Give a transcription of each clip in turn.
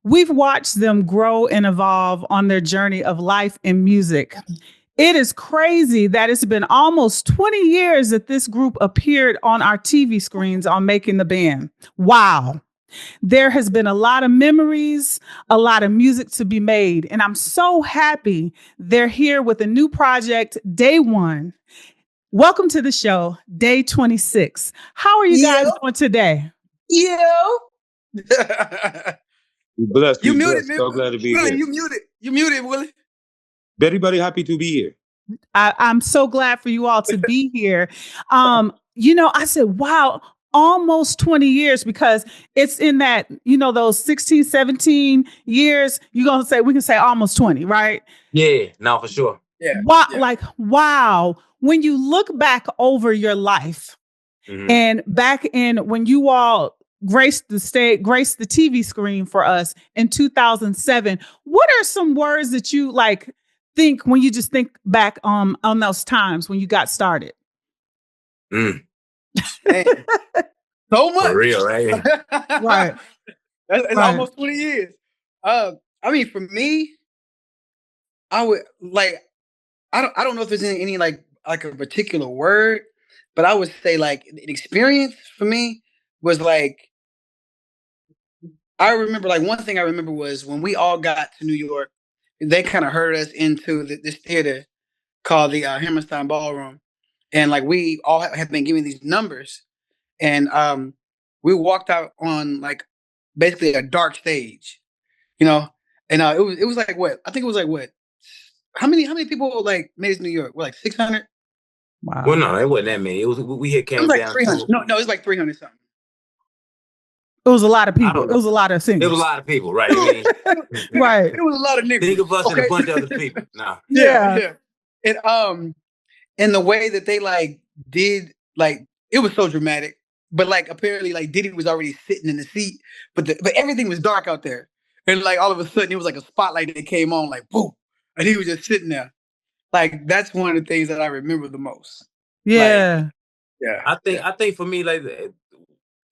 We've watched them grow and evolve on their journey of life and music. It is crazy that it's been almost 20 years that this group appeared on our TV screens on Making the Band. Wow. There has been a lot of memories, a lot of music to be made, and I'm so happy they're here with a new project, Day One. Welcome to the show, Day 26. How are you guys doing today? Blessed. You muted, so glad to be Willie, here. You muted, Willie. Everybody happy to be here. I'm so glad for you all to be here. I said, wow, almost 20 years, because it's in that, those 16, 17 years, we can say almost 20, right? Yeah, no, for sure. Yeah. Wow, wow. When you look back over your life and back in when you all graced the TV screen for us in 2007, what are some words that you think when you just think back on those times when you got started? Man. So much. For real, right? Right. It's Right. almost 20 years. For me, I would I don't know if there's any like a particular word, but I would say like an experience for me was like, I remember one thing I remember was when we all got to New York, they kind of herded us into this theater called the Hammerstein Ballroom. And we all had been given these numbers. And we walked out on basically a dark stage, and it was like what? I think it was like what? How many people made it to New York? We're 600? Wow. Well, no, it wasn't that many. We had came down 300. No, it was 300 something. It was a lot of people. It was a lot of singers. It was a lot of people, right? Right. It was a lot of niggas. Think of us and a bunch of other people. No. Yeah. And the way that they did it was so dramatic. But apparently Diddy was already sitting in the seat, but everything was dark out there. And all of a sudden it was a spotlight that came on, boom, and he was just sitting there. That's one of the things that I remember the most. Yeah. I think for me,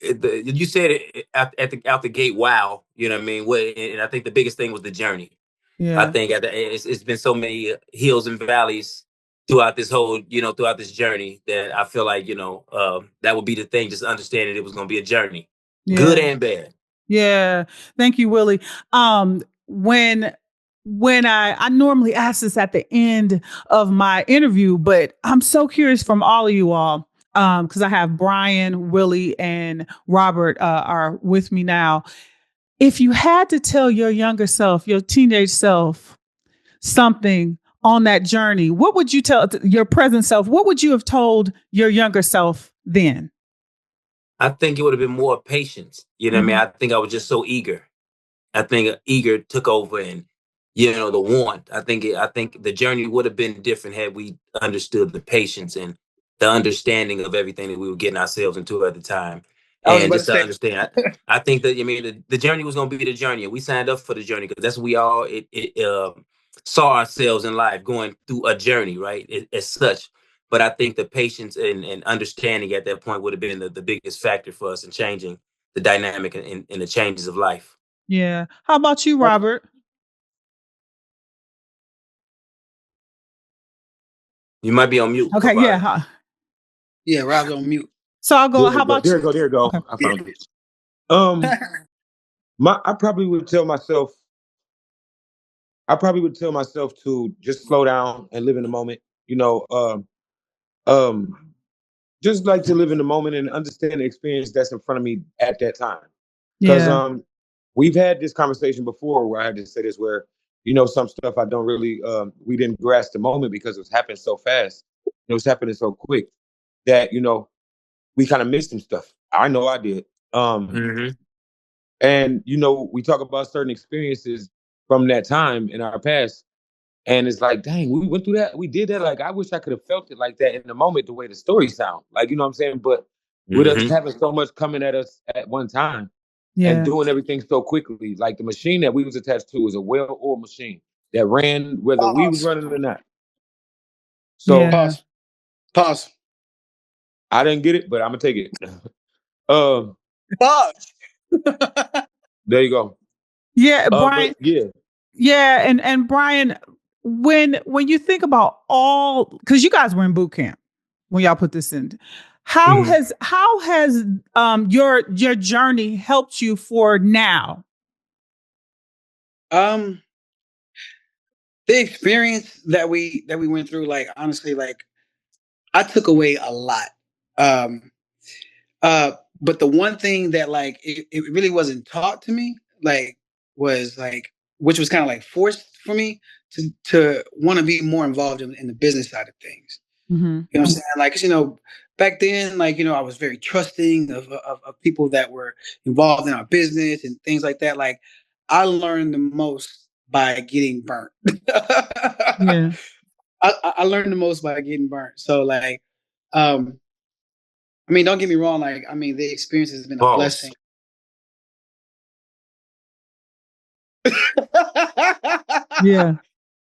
you said it out the gate. Wow, you know what I mean. And I think the biggest thing was the journey. Yeah. I think it's been so many hills and valleys throughout this whole, throughout this journey that I feel like, that would be the thing. Just understanding it was going to be a journey, good and bad. Yeah. Thank you, Willie. When I normally ask this at the end of my interview, but I'm so curious from all of you all, because I have Brian, Willie, and Robert are with me now. If you had to tell your younger self, your teenage self, something on that journey, what would you tell your present self? What would you have told your younger self then? I think it would have been more patience. You know what I mean? I think I was just so eager. I think eager took over, and the want. I think the journey would have been different had we understood the patience and the understanding of everything that we were getting ourselves into at the time. And just to understand, I think that the journey was going to be the journey, and we signed up for the journey because that's what we all saw ourselves in life going through a journey, right? As such. But I think the patience and understanding at that point would have been the biggest factor for us in changing the dynamic and the changes of life. Yeah. How about you, Robert? You might be on mute. Okay. Yeah. Yeah, Rob's on mute. So I'll go. How about you? There you go. Okay. I found it. I probably would tell myself to just slow down and live in the moment. Just like to live in the moment and understand the experience that's in front of me at that time. Because we've had this conversation before where I had to say this, where some stuff I don't really we didn't grasp the moment because it was happening so fast. It was happening so quick that we kind of missed some stuff. I know I did. And we talk about certain experiences from that time in our past. And it's like, dang, we went through that. We did that. I wish I could have felt it like that in the moment, the way the story sound. You know what I'm saying? But with us having so much coming at us at one time and doing everything so quickly, the machine that we was attached to was a well-oiled machine that ran whether we was running or not. So Pause. I didn't get it, but I'm gonna take it. Pause. There you go. Yeah, Brian. But yeah. Yeah, and Brian, when you think about all, because you guys were in boot camp when y'all put this in, how has your journey helped you for now? The experience that we went through, like honestly, like I took away a lot. Um, but the one thing that like it really wasn't taught to me, like was like which was kind of like forced for me to want to be more involved in the business side of things. Mm-hmm. You know what I'm saying? Like, 'cause, back then, like, I was very trusting of people that were involved in our business and things like that. Like, I learned the most by getting burnt. Yeah. I learned the most by getting burnt. So, like, I mean, don't get me wrong. Like, I mean, the experience has been a Pause. blessing. Yeah.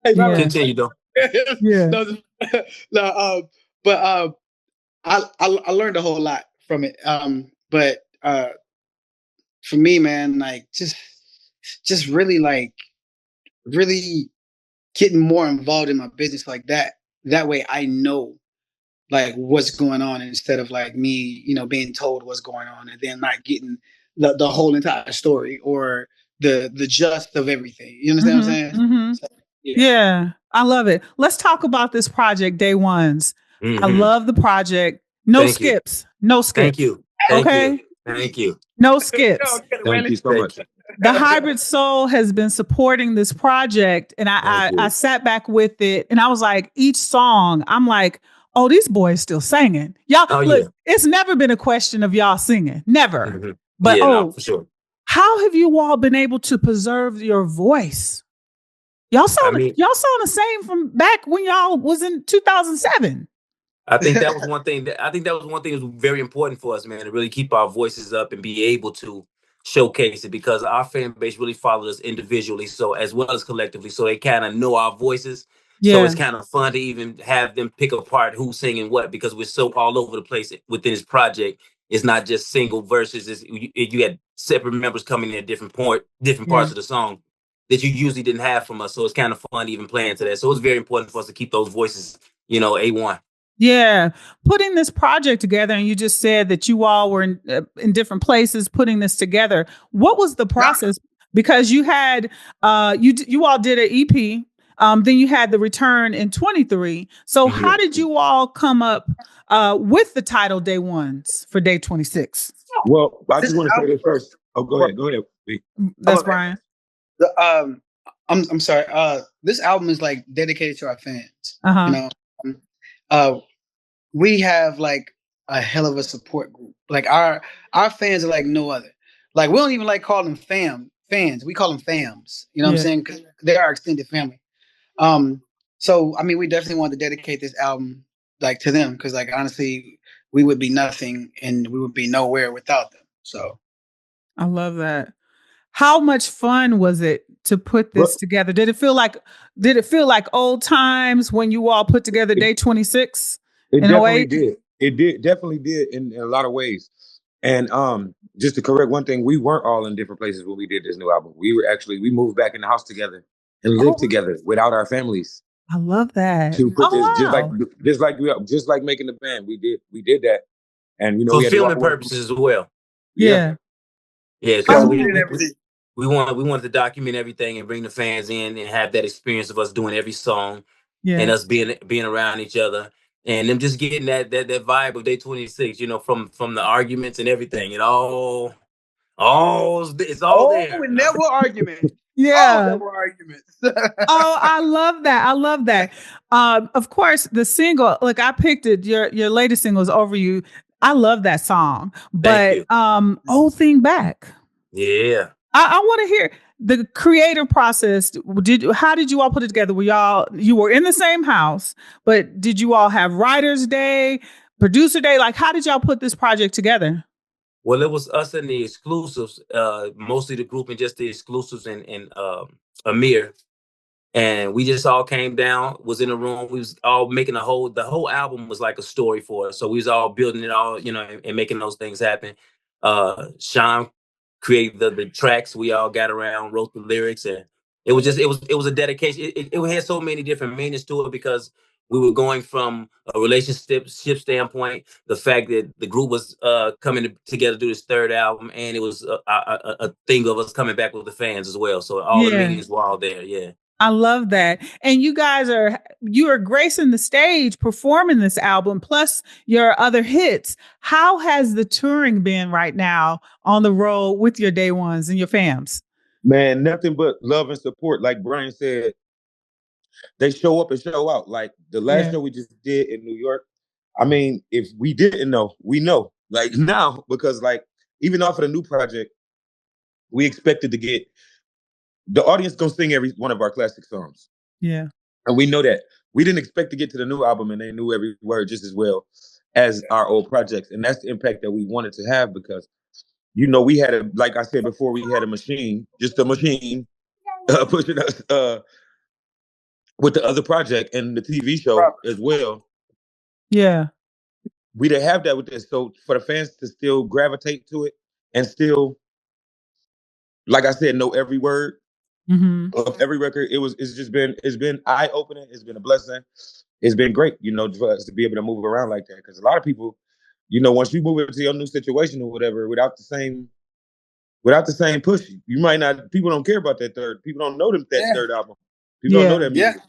Hey, Yeah. Continue though. Yeah. no, no, but I learned a whole lot from it. But for me, man, like just really like really getting more involved in my business like that. That way, I know like what's going on instead of like me, being told what's going on and then not getting the whole entire story or the gist of everything. You understand what I'm Mm-hmm. saying? Mm-hmm. So, yeah. Yeah, I love it. Let's talk about this project, Day Ones. I Mm-hmm. love the project. No Thank you. skips. No Thank skips. you. Thank you. Okay. Thank you. No No, skips. Thank you so much. The Hybrid Soul has been supporting this project, and Thank I you. sat back with it, and I was like, each song, I'm like, oh, these boys still singing. Y'all, Oh look, yeah. it's never been a question of y'all singing, never. Mm-hmm. But Yeah, no, for sure. how have you all been able to preserve your voice? Y'all I sound mean, y'all sound the same from back when y'all was in 2007. I think that was one thing that was very important for us, man, to really keep our voices up and be able to showcase it because our fan base really followed us individually, so as well as collectively, so they kind of know our voices. So it's Yeah, kind of fun to even have them pick apart who's singing what because we're so all over the place within this project. It's not just single verses. You had separate members coming in at different yeah. parts of the song that you usually didn't have from us. So it's kind of fun even playing to that. So it's very important for us to keep those voices, A1. Yeah, putting this project together, and you just said that you all were in different places putting this together. What was the process? Because you had you all did an EP, then you had the return in 23. So how Mhm. did you all come up with the title Day Ones for Day 26? Well, I This just want to say album, this first. Oh, go ahead. Go ahead. B. That's Brian. the I'm sorry. This album is like dedicated to our fans. Uh You huh. know, um, uh, we have like a hell of a support group. Like our fans are like no other. Like we don't even like call them fans. We call them fams. You know what I'm Yeah. saying? Because they're our extended family. So I mean, we definitely want to dedicate this album like to them because like honestly, we would be nothing and we would be nowhere without them. So I love that. How much fun was it to put But this together? Did it feel like old times when you all put together it, Day 26 it in definitely 08? did. It did definitely did in a lot of ways. And just to correct one thing, we weren't all in different places when we did this new album. We moved back in the house together and lived Oh, together without our families I love that. to put this Oh wow. just like making the band. We did that. And we had to walk Fulfillment away from purposes as well. yeah. Yeah. Yeah, yeah, because I we we, did love we everything. we wanted to document everything and bring the fans in and have that experience of us doing every song and yeah. us being around each other and them just getting that vibe of Day 26. From the arguments and everything. It's all Oh, there. and there were arguments. Oh, there Yeah. were arguments. Oh, I love that. I love that. Of course, the single, like I picked it, your latest single is Over You. I love that song. Thank But you. Old Thing Back. Yeah. I want to hear the creative process. How did you all put it together? You were in the same house, but did you all have writers' day, producer day? Like, how did y'all put this project together? Well, it was us and the exclusives, mostly the group and just the exclusives and Amir. And we just all came down, was in a room. We was all making the whole album was like a story for us. So we was all building it all, and making those things happen. Sean created the tracks. We all got around, wrote the lyrics, and it was a dedication. It had so many different meanings to it because we were going from a relationship standpoint, the fact that the group was coming together to do this third album, and it was a thing of us coming back with the fans as well. So all the meanings were all there. Yeah. I love that. And you guys you are gracing the stage performing this album, plus your other hits. How has the touring been right now on the road with your day ones and your fams? Man, nothing but love and support. Like Brian said, they show up and show out. Like the last show we just did in New York. I mean, if we didn't know, we know. Like now, because like even off of the new project, we expected to get the audience gonna sing every one of our classic songs. Yeah. And we know that. We didn't expect to get to the new album and they knew every word just as well as our old projects. And that's the impact that we wanted to have because, we had like I said before, we had a machine, just a machine pushing us with the other project and the TV show as well. Yeah. We didn't have that with this. So for the fans to still gravitate to it and still, like I said, know every word of every record, it's been eye-opening. It's been a blessing. It's been great, for us to be able to move around like that. Because a lot of people, once you move into your new situation or whatever, without the same push, you might not. People don't care about that third. People don't know that third album. People don't know that music.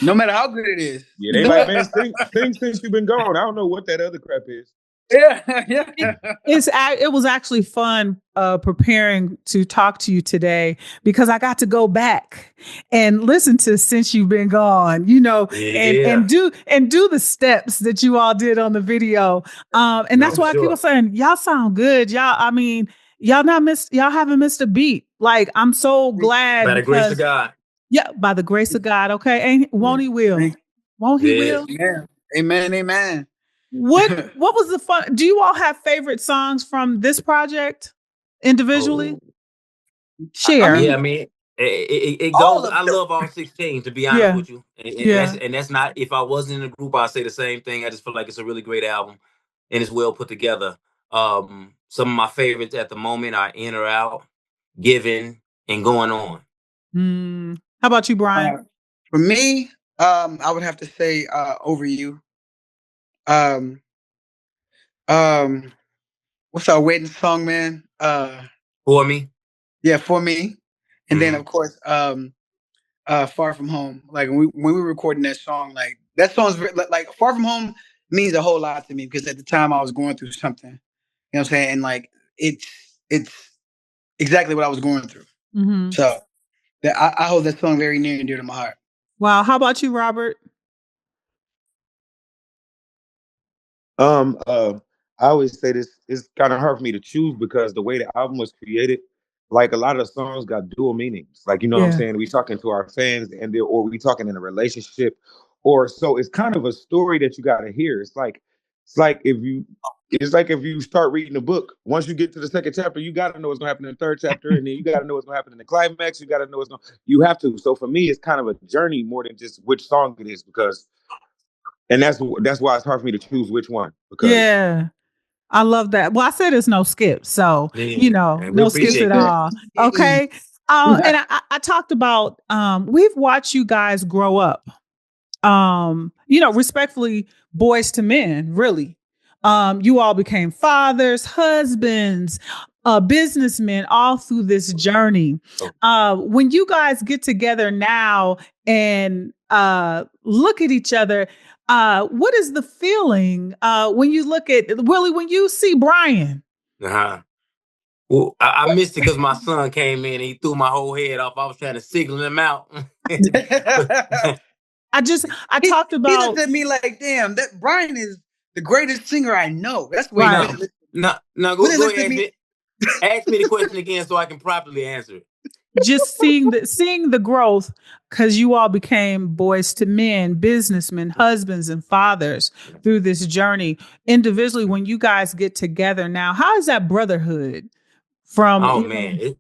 No matter how good it is. Yeah, they like, man, sing since you've been gone. I don't know what that other crap is. It was actually fun preparing to talk to you today because I got to go back and listen to Since You've Been Gone, and do the steps that you all did on the video. And that's why I keep saying, y'all sound good. Y'all haven't missed a beat. Like, I'm so glad. By the grace of God. Yeah, by the grace of God. Okay. Won't he will? Won't he will? Yeah. Amen. Amen. What was the fun? Do you all have favorite songs from this project individually? Share. I mean, it goes. I love all 16, to be honest with you. And that's not, if I wasn't in a group, I'd say the same thing. I just feel like it's a really great album and it's well put together. Some of my favorites at the moment are In or Out, Giving, and Going On. How about you, Brian? For me, I would have to say Over You. What's our wedding song, man? For Me. Yeah, For Me. And then of course, Far From Home. Like when we were recording that song, like that song's like Far From Home means a whole lot to me because at the time I was going through something. You know what I'm saying? And like it's exactly what I was going through. So I hold that song very near and dear to my heart. Wow. How about you, Robert? I always say this, it's kind of hard for me to choose because the way the album was created, like a lot of the songs got dual meanings. Like, what I'm saying? We talking to our fans or we talking in a relationship, or so it's kind of a story that you got to hear. It's like if you start reading a book, once you get to the second chapter, you got to know what's going to happen in the third chapter. And then you got to know what's going to happen in the climax. You got to know you have to. So for me, it's kind of a journey more than just which song it is and that's why it's hard for me to choose which one. Because I love that. Well, I said there's no skips, so no skips at all. Okay. And I talked about we've watched you guys grow up. Respectfully, boys to men, really. You all became fathers, husbands, businessmen all through this journey. When you guys get together now and look at each other, what is the feeling when you look at Willie, when you see Brian? Well, I missed it because my son came in and he threw my whole head off. I was trying to signal him out. I talked about. He looked at me like, "Damn, that Brian is the greatest singer I know." That's what right. No, go ahead. Ask me the question again so I can properly answer it. Just seeing the growth, because you all became boys to men, businessmen, husbands, and fathers through this journey. Individually, when you guys get together now, how is that brotherhood? Man,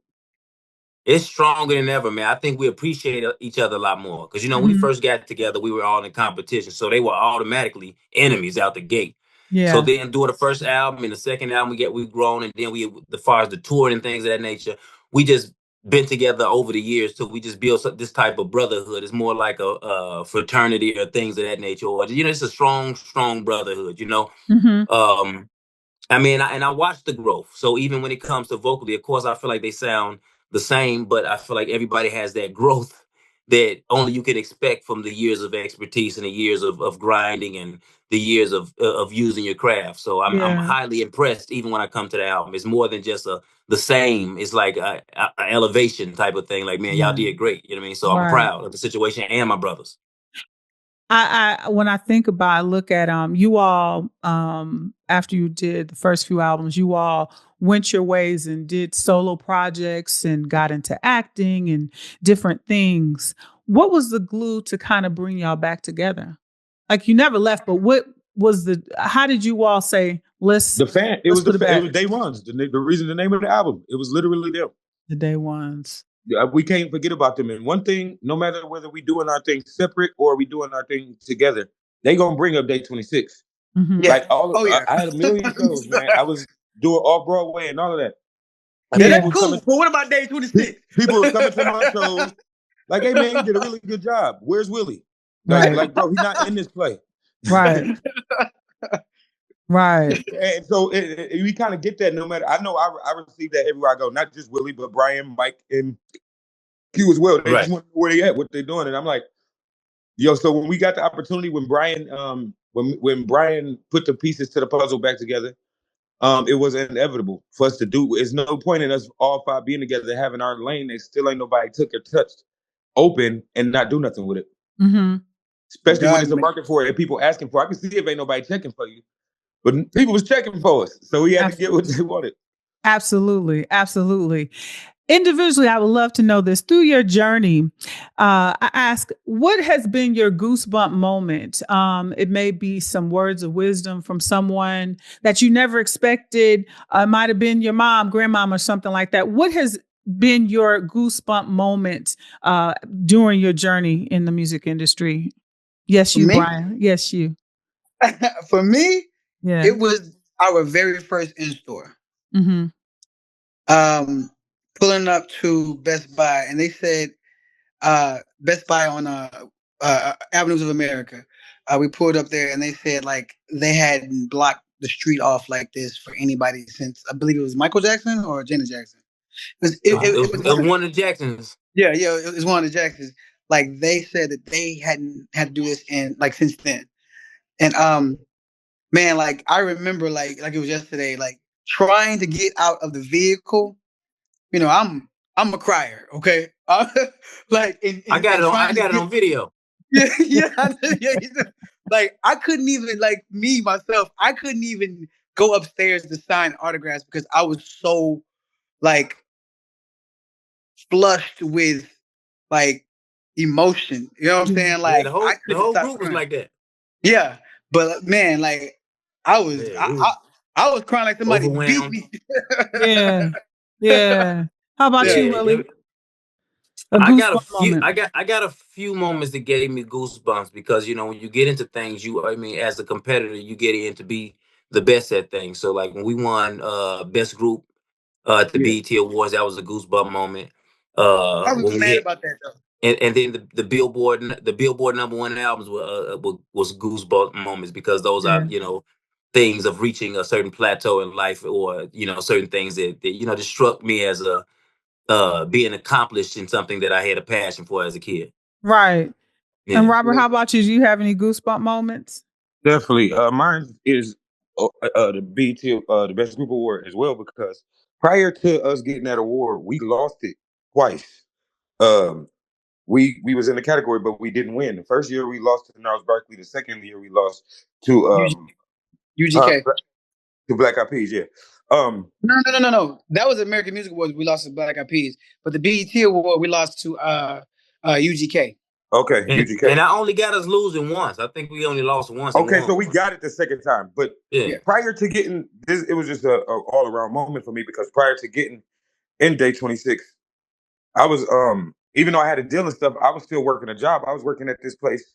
it's stronger than ever, man. I think we appreciate each other a lot more because when we first got together, we were all in competition, so they were automatically enemies out the gate. So Yeah. then doing the first album and the second album, we've grown, and then as far as the tour and things of that nature, we just been together over the years till we just built this type of brotherhood. It's more like a fraternity or things of that nature, or it's a strong brotherhood. Mm-hmm. I mean, I watched the growth. So even when it comes to vocally, of course, I feel like they sound the same, but I feel like everybody has that growth that only you can expect from the years of expertise and the years of grinding and the years of using your craft. So I'm Yeah. highly impressed. Even when I come to the album, it's more than just the same. It's like a elevation type of thing. Like, man, y'all Yeah. did great. You know what I mean? So I'm Right. proud of the situation and my brothers. I when I think about, I look at you all, after you did the first few albums, you all went your ways and did solo projects and got into acting and different things. What was the glue to kind of bring y'all back together? Like, you never left, but what was how did you all say, let's It was put it it back? was Day Ones. The reason, the name of the album, it was literally them. The Day Ones. We can't forget about them. And one thing, no matter whether we doing our thing separate or we doing our thing together, they gonna bring up Day 26. Mm-hmm. Yeah. Like Oh yeah. I had a million shows, man. I was doing off Broadway and all of that. And Yeah, Yeah. that's cool. But what about day 26? people was coming to my shows like, "Hey man, you did a really good job. Where's Willie?" Right. Like bro, he's not in this play. Right. Right. And so we kind of get that. No matter, I know I receive that everywhere I go. Not just Willie, but Brian, Mike, and Q as well. They Right. just want to know where they at, what they're doing, and I'm like, yo. So when we got the opportunity, when Brian, when Brian put the pieces to the puzzle back together, it was inevitable for us to do. There's no point in us all five being together, having our lane that still ain't nobody took or touched open and not do nothing with it. Mm-hmm. Especially when God, it's a market for it and people asking for it. I can see if ain't nobody checking for you, but people was checking for us, so we had to get what they wanted. Absolutely. Absolutely. Individually, I would love to know this. Through your journey, I ask, what has been your goosebump moment? It may be some words of wisdom from someone that you never expected. It might have been your mom, grandmom, or something like that. What has been your goosebump moment during your journey in the music industry? Yes, for you, me, Brian. Yes, you. for me, Yeah. it was our very first in store. Mm-hmm. Pulling up to Best Buy, and they said Best Buy on Avenues of America. We pulled up there, and they said like they hadn't blocked the street off like this for anybody since, I believe it was Michael Jackson or Janet Jackson. It was One of the Jacksons. yeah, it was one of the Jacksons. Like they said that they hadn't had to do this in like since then, and man, like I remember like it was yesterday, like trying to get out of the vehicle. You know, I'm a crier, okay? Like I got and it on. trying I to got it get on video. yeah, yeah. Like I couldn't even like me myself. I couldn't even go upstairs to sign autographs because I was so like flushed with like emotion. You know what I'm saying? Yeah, Like I the couldn't whole stop group was crying. like that. Yeah, but man, like I was Yeah, it was I was crying like somebody beat overwhelmed. me. Yeah. Yeah. How about Yeah. you, Yeah, Willie? A goosebump moment. I got a few moments that gave me goosebumps because when you get into things, as a competitor, you get in to be the best at things. So like when we won best group at the Yeah. BET Awards, that was a goosebump moment. I was When we mad hit about that though. and then the Billboard #1 albums was goosebump moments because those are Yeah. things of reaching a certain plateau in life, or certain things that just struck me as a being accomplished in something that I had a passion for as a kid. Right. And Yeah. Robert, how about you? Do you have any goosebump moments? Definitely. Mine is the BT, the Best Group Award as well, because prior to us getting that award, we lost it twice. Um, we was in the category, but we didn't win. The first year we lost to Gnarls Barkley. The second year we lost to uh, UGK. to Black Eyed Peas. Yeah. No. That was American Music Awards. We lost to Black Eyed Peas, but the BET Award we lost to UGK. Okay, And UGK. I only got us losing once. I think we only lost once and Okay, won so we once. got it the second time, but Yeah. prior to getting this, it was just a all around moment for me, because prior to getting in Day 26, I was even though I had a deal and stuff, I was still working a job. I was working at this place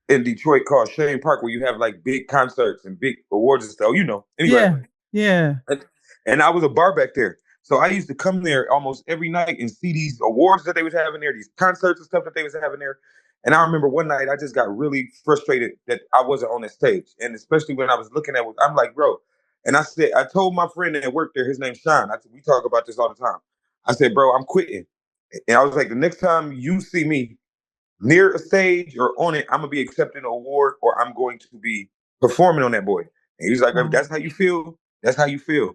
in Detroit called Shane Park, where you have like big concerts and big awards and stuff. Anyway. Yeah. And I was a bar back there. So I used to come there almost every night and see these awards that they was having there, these concerts and stuff that they was having there. And I remember one night I just got really frustrated that I wasn't on the stage. And especially when I was looking at it, I'm like, bro. And I told my friend that worked there, his name's Sean. We talk about this all the time. I said, bro, I'm quitting. And I was like, the next time you see me near a stage or on it, I'm gonna be accepting an award or I'm going to be performing on that boy. And he's like, if that's how you feel, that's how you feel.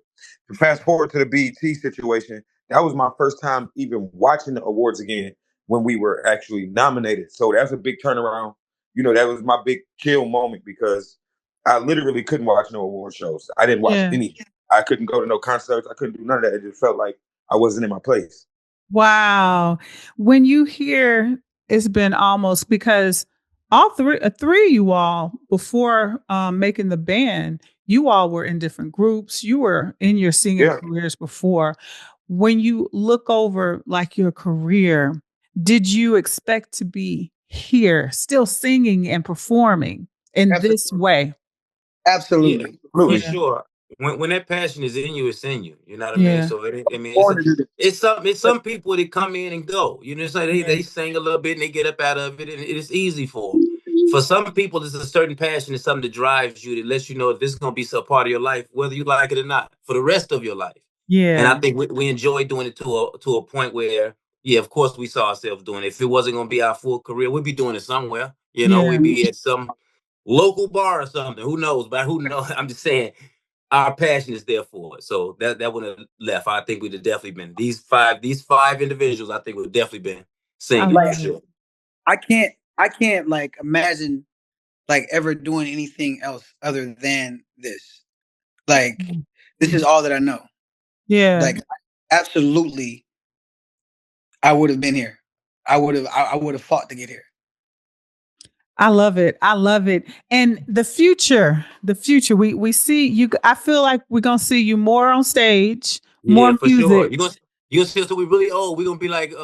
To fast forward to the BET situation, that was my first time even watching the awards again when we were actually nominated. So that's a big turnaround. That was my big chill moment because I literally couldn't watch no award shows. I didn't watch any. I couldn't go to no concerts. I couldn't do none of that. It just felt like I wasn't in my place. Wow. When you hear it's been almost, because all three of you all before making the band, you all were in different groups. You were in your singing careers before. When you look over like your career, did you expect to be here still singing and performing in this way? Absolutely. Yeah, for sure. When that passion is in you, it's in you. You know what I mean? So it's some people that come in and go. It's like they sing a little bit and they get up out of it, and it's easy for them. For some people, it's a certain passion. It's something that drives you, that lets you know this is going to be some part of your life, whether you like it or not, for the rest of your life. Yeah. And I think we enjoy doing it to a point where, of course, we saw ourselves doing it. If it wasn't going to be our full career, we'd be doing it somewhere. We'd be at some local bar or something. Who knows? But who knows? I'm just saying, our passion is there for it. So that wouldn't have left. I think we'd have definitely been these five individuals. I think would have definitely been singing for sure. I can't like imagine like ever doing anything else other than this. Like this is all that I know. Yeah. Like absolutely, I would have been here. I would have fought to get here. I love it. I love it. And the future, we see you. I feel like we're going to see you more on stage, more for music. Sure. You're going to see us till we really old. We're going to be like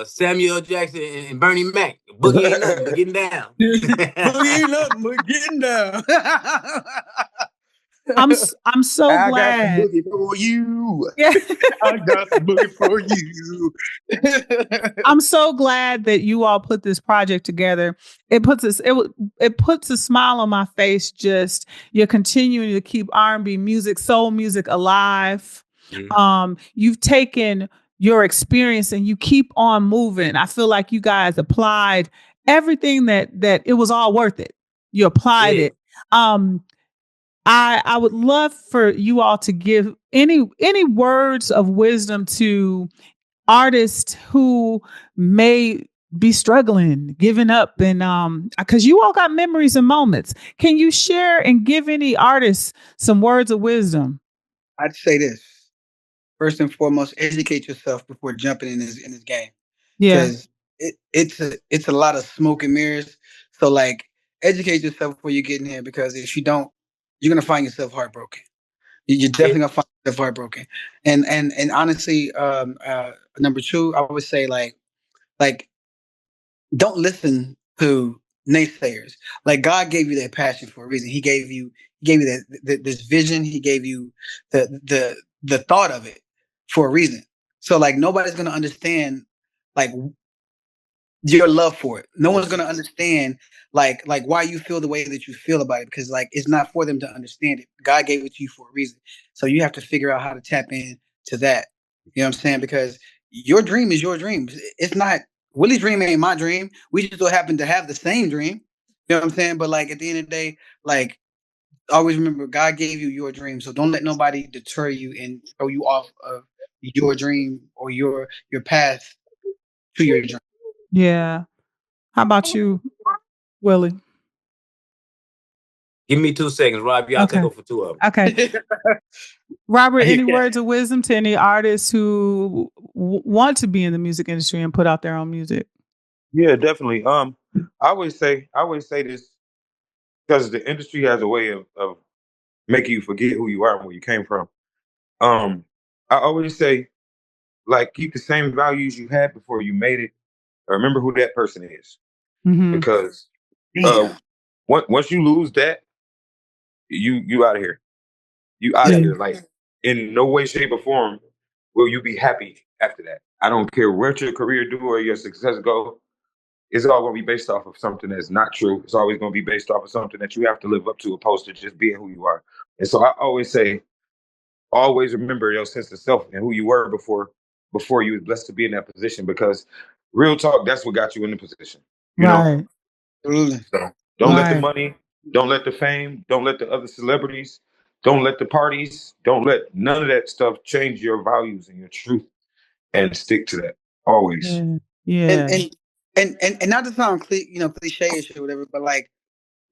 Samuel Jackson and Bernie Mac. Boogie ain't nothing but getting down. Boogie ain't nothing but getting down. I'm so glad. I got some boogie for you. Yeah. I got some boogie for you. I'm so glad that you all put this project together. It puts a smile on my face. Just you're continuing to keep R&B music, soul music alive. Mm-hmm. You've taken your experience and you keep on moving. I feel like you guys applied everything that it was all worth it. You applied it. I would love for you all to give any words of wisdom to artists who may be struggling, giving up, and because you all got memories and moments. Can you share and give any artists some words of wisdom? I'd say this. First and foremost, educate yourself before jumping in this game. Yeah. Because it's a lot of smoke and mirrors. So like educate yourself before you get in here, because if you don't, you're gonna find yourself heartbroken. You're definitely gonna find yourself heartbroken. And honestly, number two, I would say like don't listen to naysayers. Like God gave you that passion for a reason. He gave you this vision. He gave you the thought of it for a reason. So like nobody's gonna understand like your love for it. No one's gonna understand like why you feel the way that you feel about it, because like it's not for them to understand it. God gave it to you for a reason. So you have to figure out how to tap in to that. You know what I'm saying? Because your dream is your dream. It's not Willie's dream ain't my dream. We just so happen to have the same dream. You know what I'm saying? But like at the end of the day, like always remember God gave you your dream. So don't let nobody deter you and throw you off of your dream or your path to your dream. Yeah. How about you, Willie? Give me 2 seconds, Rob. Y'all take over for 2 of them. Okay. Robert, any words of wisdom to any artists who want to be in the music industry and put out their own music? Yeah, definitely. I always say this because the industry has a way of making you forget who you are and where you came from. I always say, like, keep the same values you had before you made it. Remember who that person is, because Once you lose that, you out of here. You out of here. Like, in no way, shape, or form will you be happy after that. I don't care what your career do or your success go. It's all going to be based off of something that's not true. It's always going to be based off of something that you have to live up to, opposed to just being who you are. And so I always say, always remember your sense of self and who you were before you was blessed to be in that position. Because real talk, that's what got you in the position. You know? Absolutely. So don't let the money, don't let the fame, don't let the other celebrities, don't let the parties, don't let none of that stuff change your values and your truth, and stick to that always. Yeah. And not to sound cliche-ish or whatever, but like,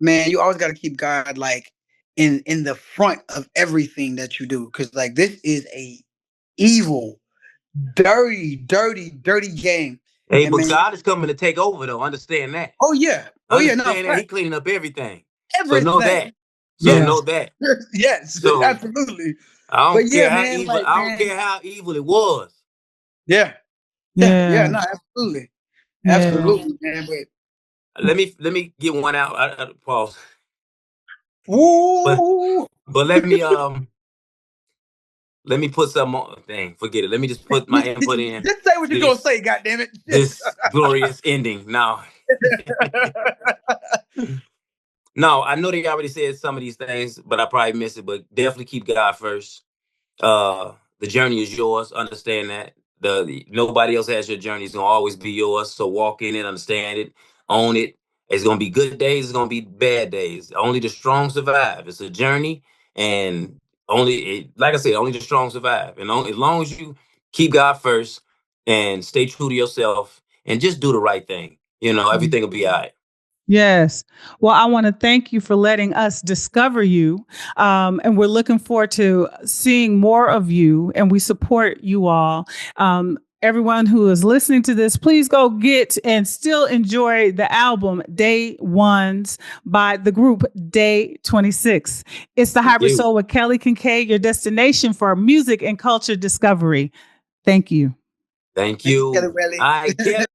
man, you always got to keep God like in the front of everything that you do, because like this is a evil, dirty game. Hey, And but man, God is coming to take over, though. Understand that. oh yeah, no, Understand that He cleaning up everything. So know everything. that. So Yes. know that. Yes, So absolutely. I But don't yeah, care how man, evil. like, I don't man, care how evil it was. yeah, no, absolutely, man. But Let me get one out. Pause. woo, But let me put some on. Dang, forget it. Let me just put my input in. just say what you're gonna say, goddammit. This glorious ending. Now, no, I know they already said some of these things, but I probably missed it. But definitely keep God first. The journey is yours. Understand that. Nobody else has your journey. It's gonna always be yours. So walk in it, understand it, own it. It's gonna be good days. It's gonna be bad days. Only the strong survive. It's a journey, and like I said, only the strong survive. And as long as you keep God first and stay true to yourself and just do the right thing, everything will be all right. Yes. Well, I want to thank you for letting us discover you. And we're looking forward to seeing more of you, and we support you all. Everyone who is listening to this, please go get and still enjoy the album Day Ones by the group Day 26. It's the Hybrid Soul with Kelly Kinkaid, your destination for music and culture discovery. Thank you. Thank you. Kelly. All right, Kelly.